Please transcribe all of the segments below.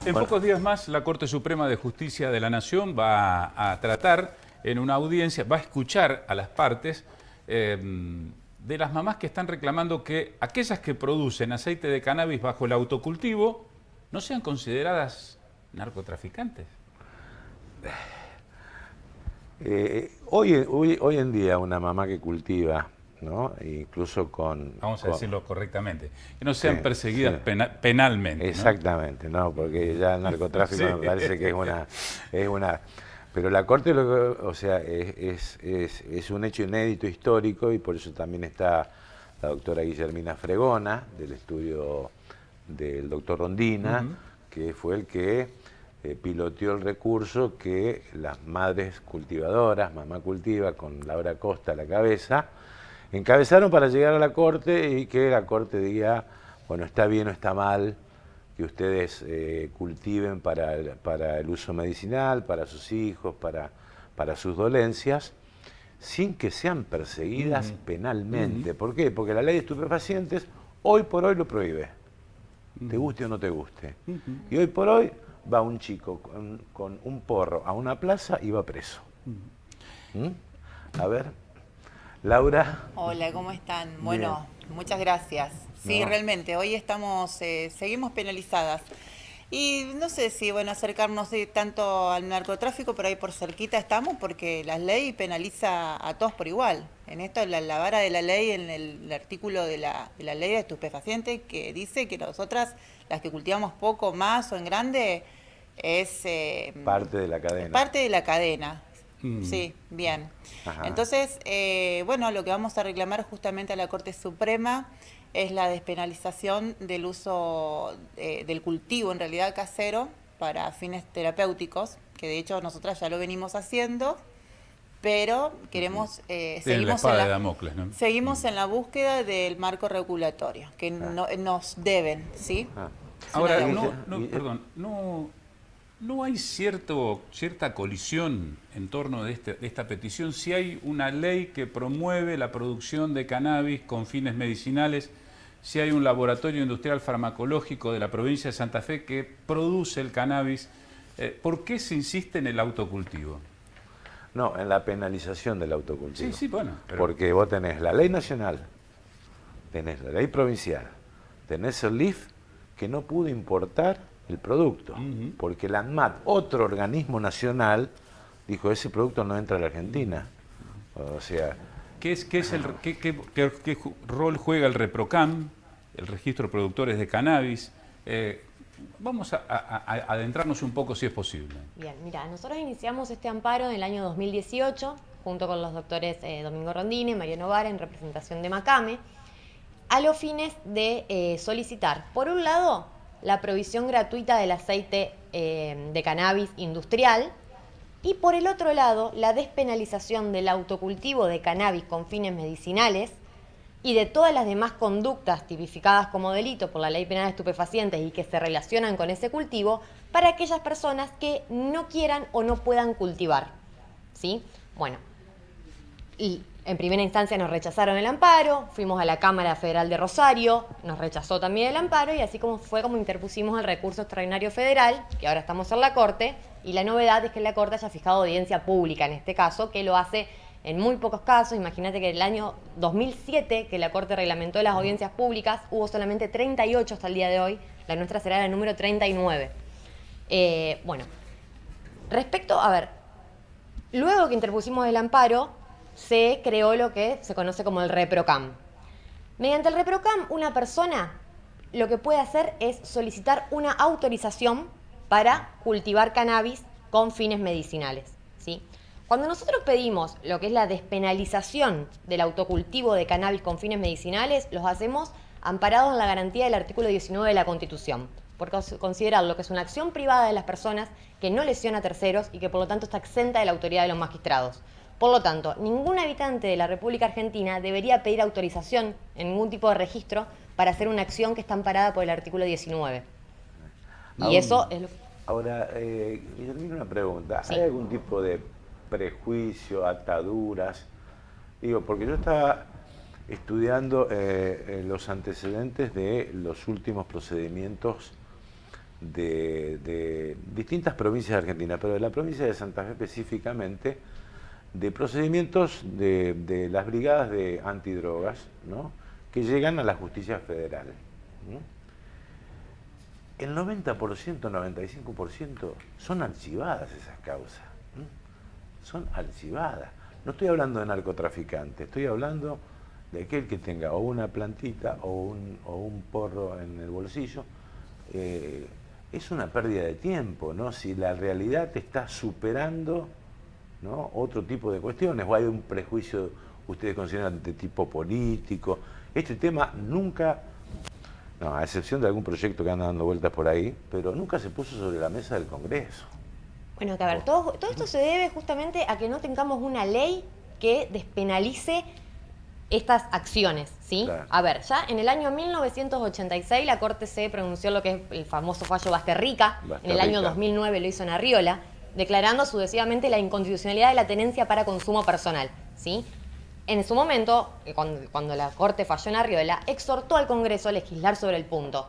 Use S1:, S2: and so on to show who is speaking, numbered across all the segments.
S1: En pocos días más, la Corte Suprema de Justicia de la Nación va a tratar en una audiencia, va a escuchar a las partes de las mamás que están reclamando que aquellas que producen aceite de cannabis bajo el autocultivo no sean consideradas narcotraficantes.
S2: Hoy en día una mamá que cultiva, ¿no? Incluso
S1: Vamos a decirlo correctamente, que no sean
S2: sí,
S1: perseguidas
S2: sí.
S1: penalmente.
S2: Exactamente, ¿no? Porque ya el narcotráfico
S1: Sí.
S2: me parece que es una... Pero la Corte, o sea, es un hecho inédito histórico, y por eso también está la doctora Guillermina Fregona, del estudio del doctor Rondina, que fue el que piloteó el recurso que las madres cultivadoras, Mamá Cultiva, con Laura Costa a la cabeza, encabezaron para llegar a la Corte y que la Corte diga, bueno, está bien o está mal que ustedes cultiven para el uso medicinal, para sus hijos, para sus dolencias, sin que sean perseguidas penalmente. ¿Por qué? Porque la ley de estupefacientes hoy por hoy lo prohíbe, te guste o no te guste. Y hoy por hoy va un chico con un porro a una plaza y va preso. A ver, Laura.
S3: Hola, ¿cómo están?
S2: Bien.
S3: Bueno, muchas gracias. Sí,
S2: No.
S3: realmente, hoy estamos, seguimos penalizadas. Y no sé si, bueno, acercarnos tanto al narcotráfico, pero ahí por cerquita estamos, porque la ley penaliza a todos por igual. En esto, la vara de la ley, en el artículo de la ley de estupefacientes, que dice que nosotras, las que cultivamos poco, más o en grande, es...
S2: Parte de la cadena.
S3: Parte de la cadena. Sí, bien.
S2: Ajá.
S3: Entonces, bueno, lo que vamos a reclamar justamente a la Corte Suprema es la despenalización del uso del cultivo, en realidad casero, para fines terapéuticos, que de hecho nosotras ya lo venimos haciendo, pero queremos,
S1: Tienen la espada de Damocles, ¿no?
S3: seguimos en la búsqueda del marco regulatorio, que nos deben, ¿sí?
S1: Ahora,
S3: deuda.
S1: ¿no hay cierta colisión en torno de esta petición? Si hay una ley que promueve la producción de cannabis con fines medicinales, si hay un laboratorio industrial farmacológico de la provincia de Santa Fe que produce el cannabis, ¿por qué se insiste en el autocultivo?
S2: No, en la penalización del autocultivo.
S1: Sí, bueno.
S2: Porque vos tenés la ley nacional, tenés la ley provincial, tenés el LIF que no pudo importar el producto, porque la ANMAT, otro organismo nacional, dijo ese producto no entra a la Argentina. O sea,
S1: ¿Qué rol juega el ReproCam, el registro de productores de cannabis? Vamos a adentrarnos un poco si es posible.
S4: Bien, mira, nosotros iniciamos este amparo en el año 2018, junto con los doctores Domingo Rondini y Mariano Vara, en representación de Macame, a los fines de solicitar, por un lado, la provisión gratuita del aceite de cannabis industrial, y por el otro lado, la despenalización del autocultivo de cannabis con fines medicinales y de todas las demás conductas tipificadas como delito por la Ley Penal de Estupefacientes y que se relacionan con ese cultivo para aquellas personas que no quieran o no puedan cultivar, ¿sí? Bueno, y en primera instancia nos rechazaron el amparo, fuimos a la Cámara Federal de Rosario, nos rechazó también el amparo, y así fue como interpusimos el recurso extraordinario federal, que ahora estamos en la Corte, y la novedad es que la Corte haya fijado audiencia pública en este caso, que lo hace en muy pocos casos. Imagínate que en el año 2007, que la Corte reglamentó las audiencias públicas, hubo solamente 38 hasta el día de hoy, la nuestra será la número 39. Bueno, respecto, a ver, luego que interpusimos el amparo, se creó lo que se conoce como el ReproCam. Mediante el ReproCam, una persona lo que puede hacer es solicitar una autorización para cultivar cannabis con fines medicinales, ¿sí? Cuando nosotros pedimos lo que es la despenalización del autocultivo de cannabis con fines medicinales, los hacemos amparados en la garantía del artículo 19 de la Constitución, porque considerar lo que es una acción privada de las personas que no lesiona a terceros y que por lo tanto está exenta de la autoridad de los magistrados. Por lo tanto, ningún habitante de la República Argentina debería pedir autorización en ningún tipo de registro para hacer una acción que está amparada por el artículo 19. Y eso es lo que...
S2: Ahora, Guillermina, una pregunta.
S4: Sí.
S2: ¿Hay algún tipo de prejuicio, ataduras? Digo, porque yo estaba estudiando los antecedentes de los últimos procedimientos de distintas provincias de Argentina, pero de la provincia de Santa Fe específicamente, de procedimientos de las brigadas de antidrogas, ¿no?, que llegan a la justicia federal, ¿no? El 90%, 95% son archivadas esas causas, ¿no? Son archivadas. No estoy hablando de narcotraficantes, estoy hablando de aquel que tenga o una plantita o un porro en el bolsillo. Es una pérdida de tiempo, ¿no? Si la realidad te está superando, ¿no?, otro tipo de cuestiones, o hay un prejuicio, ustedes consideran, de tipo político. Este tema nunca, no, a excepción de algún proyecto que anda dando vueltas por ahí, pero nunca se puso sobre la mesa del Congreso.
S4: Bueno, que a ver, todo esto se debe justamente a que no tengamos una ley que despenalice estas acciones, ¿sí?
S2: Claro.
S4: A ver, ya en el año 1986 la Corte se pronunció lo que es el famoso fallo Basterrica, en el año 2009 lo hizo en Arriola, declarando sucesivamente la inconstitucionalidad de la tenencia para consumo personal, ¿sí? En su momento, cuando la Corte falló en Arriola, exhortó al Congreso a legislar sobre el punto.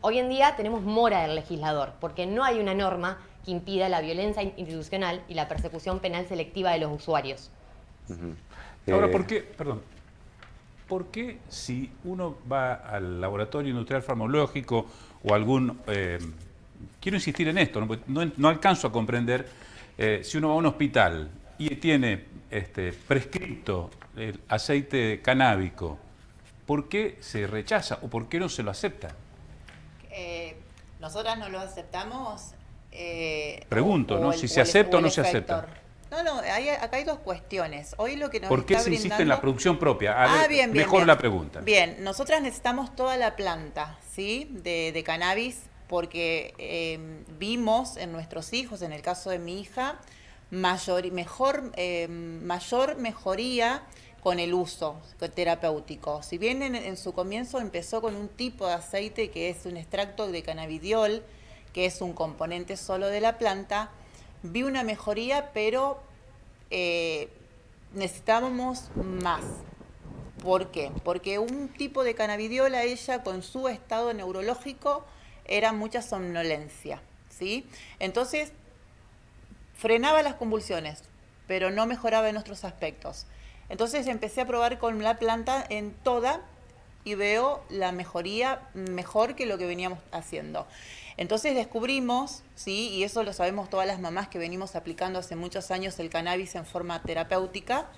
S4: Hoy en día tenemos mora del legislador, porque no hay una norma que impida la violencia institucional y la persecución penal selectiva de los usuarios.
S1: Ahora, ¿por qué? Perdón. ¿Por qué si uno va al laboratorio industrial farmacológico o algún... quiero insistir en esto, no alcanzo a comprender si uno va a un hospital y tiene prescrito el aceite canábico, ¿por qué se rechaza o por qué no se lo acepta?
S3: Nosotras no lo aceptamos.
S1: Pregunto, ¿no? Si se acepta o no se acepta.
S3: No, acá hay dos cuestiones. Hoy lo que nos
S1: ¿Por qué
S3: está
S1: se insiste
S3: brindando...
S1: en la producción propia?
S3: Bien,
S1: mejor
S3: bien.
S1: La pregunta.
S3: Bien, nosotras necesitamos toda la planta, ¿sí?, de cannabis, porque vimos en nuestros hijos, en el caso de mi hija, mayor mejoría con el uso terapéutico. Si bien en su comienzo empezó con un tipo de aceite que es un extracto de cannabidiol, que es un componente solo de la planta, vi una mejoría, pero necesitábamos más. ¿Por qué? Porque un tipo de cannabidiol a ella, con su estado neurológico, era mucha somnolencia, ¿sí? Entonces, frenaba las convulsiones, pero no mejoraba en otros aspectos. Entonces empecé a probar con la planta en toda y veo la mejoría mejor que lo que veníamos haciendo. Entonces descubrimos, ¿sí?, y eso lo sabemos todas las mamás que venimos aplicando hace muchos años el cannabis en forma terapéutica,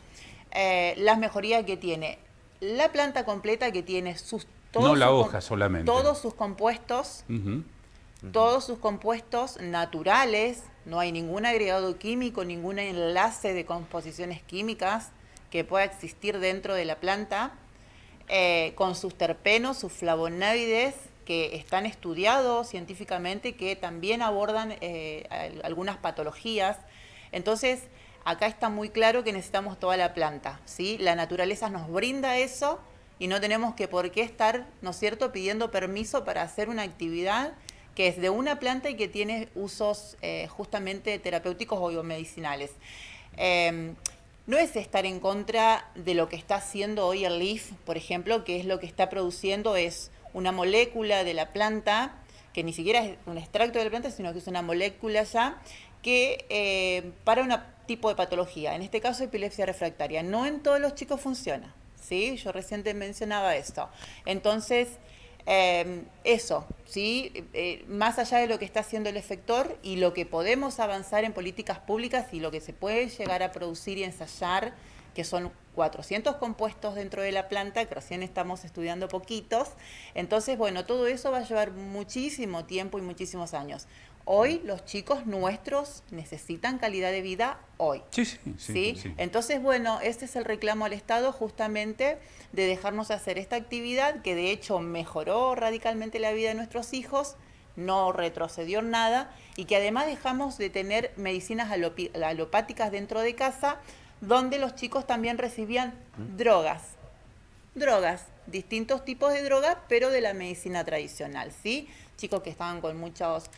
S3: las mejorías que tiene la planta completa, que tiene
S1: no la hoja solamente.
S3: Todos sus compuestos, todos sus compuestos naturales, no hay ningún agregado químico, ningún enlace de composiciones químicas que pueda existir dentro de la planta, con sus terpenos, sus flavonoides, que están estudiados científicamente, que también abordan algunas patologías. Entonces, acá está muy claro que necesitamos toda la planta, ¿sí? La naturaleza nos brinda eso y no tenemos que por qué estar, ¿no es cierto?, pidiendo permiso para hacer una actividad que es de una planta y que tiene usos justamente terapéuticos o biomedicinales. No es estar en contra de lo que está haciendo hoy el LIF, por ejemplo, que es lo que está produciendo, es una molécula de la planta, que ni siquiera es un extracto de la planta, sino que es una molécula ya, que para un tipo de patología, en este caso epilepsia refractaria. No en todos los chicos funciona, ¿sí? Yo recién mencionaba esto. Entonces, eso, ¿sí? Más allá de lo que está haciendo el efector y lo que podemos avanzar en políticas públicas y lo que se puede llegar a producir y ensayar, que son 400 compuestos dentro de la planta, que recién estamos estudiando poquitos. Entonces, bueno, todo eso va a llevar muchísimo tiempo y muchísimos años. Hoy los chicos nuestros necesitan calidad de vida hoy. Sí. Entonces, bueno, este es el reclamo al Estado, justamente de dejarnos hacer esta actividad, que de hecho mejoró radicalmente la vida de nuestros hijos, no retrocedió en nada, y que además dejamos de tener medicinas alopáticas dentro de casa, donde los chicos también recibían drogas, distintos tipos de drogas, pero de la medicina tradicional, ¿sí? Chicos que estaban con muchos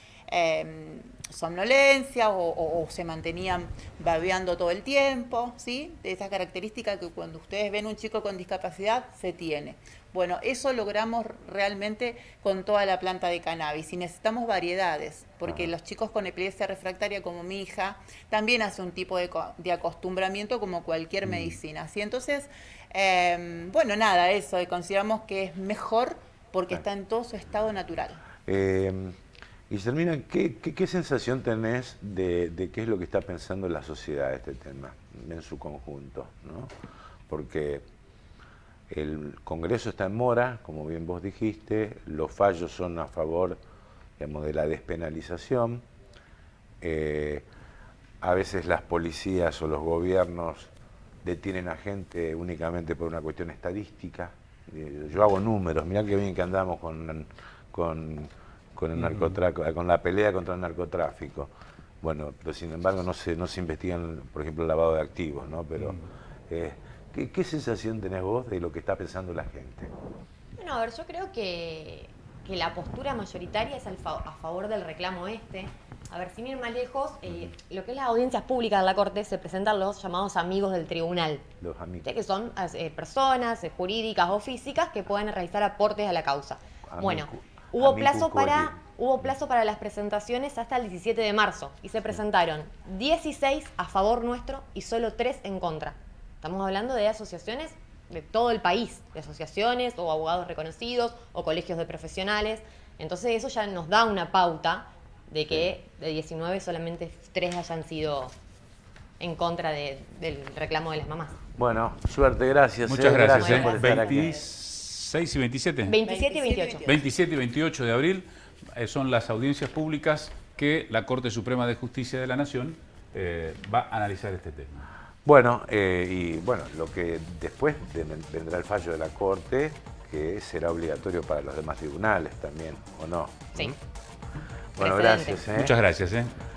S3: somnolencia o se mantenían babeando todo el tiempo, ¿sí? De esa característica que cuando ustedes ven un chico con discapacidad, se tiene. Bueno, eso logramos realmente con toda la planta de cannabis y necesitamos variedades, porque los chicos con epilepsia refractaria como mi hija también hace un tipo de acostumbramiento como cualquier medicina. ¿Sí? Entonces, bueno, nada, eso, consideramos que es mejor porque está en todo su estado natural.
S2: Guillermina, ¿qué sensación tenés de qué es lo que está pensando la sociedad de este tema en su conjunto, ¿no? Porque el Congreso está en mora, como bien vos dijiste, los fallos son a favor, digamos, de la despenalización. A veces las policías o los gobiernos detienen a gente únicamente por una cuestión estadística. Yo hago números, mirá qué bien que andamos con el narcotráfico, con la pelea contra el narcotráfico. Bueno, pero sin embargo no se investigan, por ejemplo, el lavado de activos, ¿no? Pero ¿qué sensación tenés vos de lo que está pensando la gente?
S4: Bueno, a ver, yo creo que la postura mayoritaria es a favor del reclamo este. A ver, sin ir más lejos, lo que es las audiencias públicas de la Corte se presentan los llamados amigos del tribunal.
S2: Los amigos.
S4: Que son personas jurídicas o físicas que pueden realizar aportes a la causa. Bueno, hubo plazo para las presentaciones hasta el 17 de marzo y se presentaron 16 a favor nuestro y solo 3 en contra. Estamos hablando de asociaciones de todo el país, de asociaciones o abogados reconocidos o colegios de profesionales. Entonces eso ya nos da una pauta de que de 19 solamente 3 hayan sido en contra del reclamo de las mamás.
S2: Bueno, suerte, gracias.
S1: Muchas gracias.
S4: Bueno,
S2: por estar aquí.
S1: 26 y 27.
S4: 27 y 28.
S1: 27 y 28 de abril son las audiencias públicas que la Corte Suprema de Justicia de la Nación va a analizar este tema.
S2: Bueno, y bueno, lo que después vendrá el fallo de la Corte, que será obligatorio para los demás tribunales también, ¿o no?
S4: Sí.
S2: Bueno,
S4: Precedente.
S2: gracias.
S1: Muchas gracias.